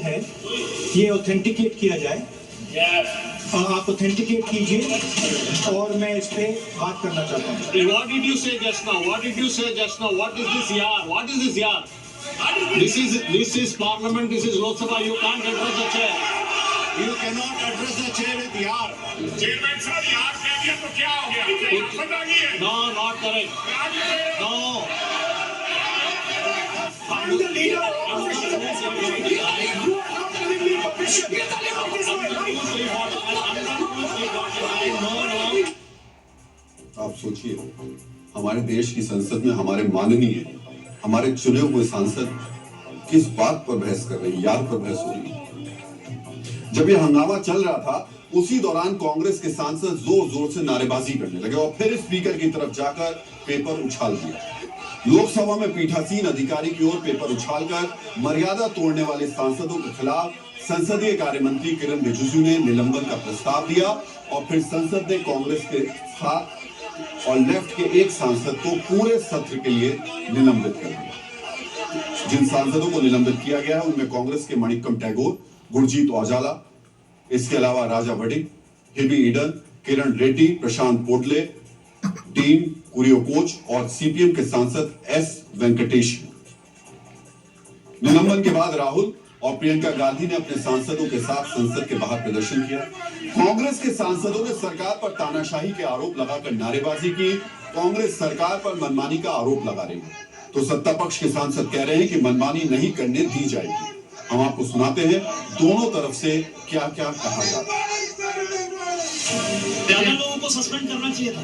है ये ऑथेंटिकेट किया जाए। आप ऑथेंटिकेट कीजिए और मैं इस पे बात करना चाहता हूँ। What did you say just now? What did you say just now? What is this yaar? What is this yaar? This is Parliament. This is Lok Sabha. You can't address the chair. You cannot address the chair with yaar. Chairman साहब यार कह दिया तो क्या हो गया? पता नहीं है। No, not correct. No. I'm the leader of opposition. You are not giving me permission. Get the hell out of this way. आप सोचिए, हमारे देश की संसद में हमारे माननीय, हमारे चुने हुए सांसद किस बात पर बहस कर रहे हैं, यार पर बहस हो रही है। जब ये हंगामा चल रहा था, उसी दौरान कांग्रेस के सांसद जोर जोर से नारेबाजी करने लगे और फिर स्पीकर की तरफ जाकर पेपर उछाल दिया। लोकसभा में पीठासीन अधिकारी की ओर पेपर उछालकर मर्यादा तोड़ने वाले सांसदों के खिलाफ संसदीय कार्य मंत्री किरण रिजिजू ने निलंबन का प्रस्ताव दिया और फिर संसद ने कांग्रेस के साथ और लेफ्ट के एक सांसद को पूरे सत्र के लिए निलंबित कर दिया। जिन सांसदों को निलंबित किया गया है उनमें कांग्रेस के मणिक्कम टैगोर, गुरजीत औजाला, इसके अलावा राजा वडिक, हिबी ईडन, किरण रेड्डी, प्रशांत पोडले, डीन कुरियोकोच और सीपीएम के सांसद एस वेंकटेश। निलंबन के बाद राहुल और प्रियंका गांधी ने अपने सांसदों के साथ संसद के बाहर प्रदर्शन किया। कांग्रेस के सांसदों ने सरकार पर तानाशाही के आरोप लगाकर नारेबाजी की। कांग्रेस सरकार पर मनमानी का आरोप लगा रही है, तो सत्ता पक्ष के सांसद कह रहे हैं कि मनमानी नहीं करने दी जाएगी। हम आपको सुनाते हैं दोनों तरफ से क्या क्या कहा जाता है। ज्यादा लोगों को सस्पेंड करना चाहिए था।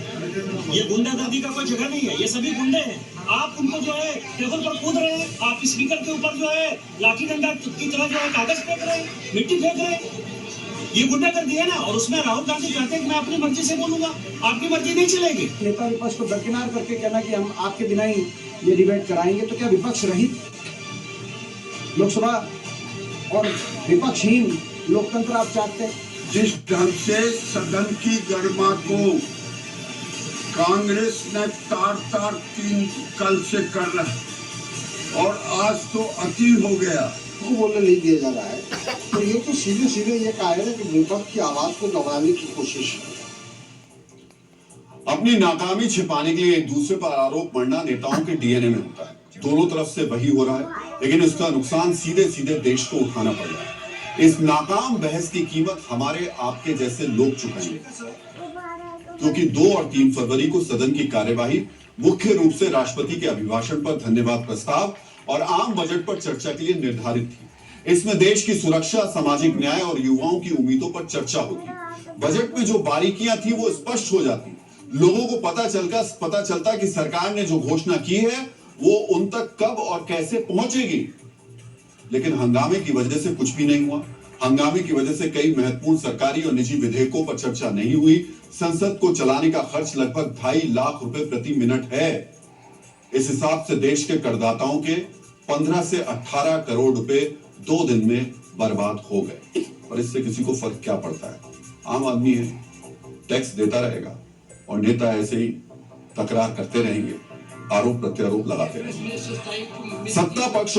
ये गुंडागर्दी का कोई जगह नहीं है, ये सभी गुंडे हैं। आप उनको जो है टेबल पर कूद रहे हैं, आप स्पीकर के ऊपर जो है लाठी डंडा की तरह जो है कागज फेंक रहे हैं, मिट्टी फेंक रहे हैं। ये गुंडागर्दी है ना। और उसमें राहुल गांधी कहते हैं कि मैं अपनी मर्जी से बोलूंगा, आपकी मर्जी नहीं चलेगी। नेता विपक्ष को दरकिनार करके कहना कि हम आपके बिना ही ये डिबेट कराएंगे, तो क्या विपक्ष रहित लोकसभा और विपक्षहीन लोकतंत्र आप चाहते हैं? जिस ढंग से सदन की गरिमा को कांग्रेस ने तार कल से कर रहा है और आज तो अति हो गया, को बोलने नहीं दिया जा रहा है, तो ये तो सीधे ये कहा है कि विपक्ष की आवाज को दबाने की कोशिश है। अपनी नाकामी छिपाने के लिए एक दूसरे पर आरोप मढ़ना नेताओं के डीएनए में होता है। दोनों तरफ से वही हो रहा है, लेकिन इसका नुकसान सीधे सीधे देश को उठाना पड़ रहा है। इस नाकाम बहस की कीमत हमारे आपके जैसे लोग चुकाएंगे, क्योंकि 2 और 3 फरवरी को सदन की कार्यवाही मुख्य रूप से राष्ट्रपति के अभिभाषण पर धन्यवाद प्रस्ताव और आम बजट पर चर्चा के लिए निर्धारित थी। इसमें देश की सुरक्षा, सामाजिक न्याय और युवाओं की उम्मीदों पर चर्चा होती। बजट में जो बारीकियां थी वो स्पष्ट हो जाती, लोगों को पता चलता कि सरकार ने जो घोषणा की है वो उन तक कब और कैसे पहुंचेगी। लेकिन हंगामे की वजह से कुछ भी नहीं हुआ। हंगामे की वजह से कई महत्वपूर्ण सरकारी और निजी विधेयकों पर चर्चा नहीं हुई। संसद को चलाने का खर्च लगभग 2.5 लाख रुपए प्रति मिनट है। इस हिसाब से देश के करदाताओं के 15 से 18 करोड़ रुपए 2 दिन में बर्बाद हो गए। और इससे किसी को फर्क क्या पड़ता है? आम आदमी है, टैक्स देता रहेगा और नेता ऐसे ही तकरार करते रहेंगे, आरोप प्रत्यारोप लगाते रहेंगे। सत्ता पक्ष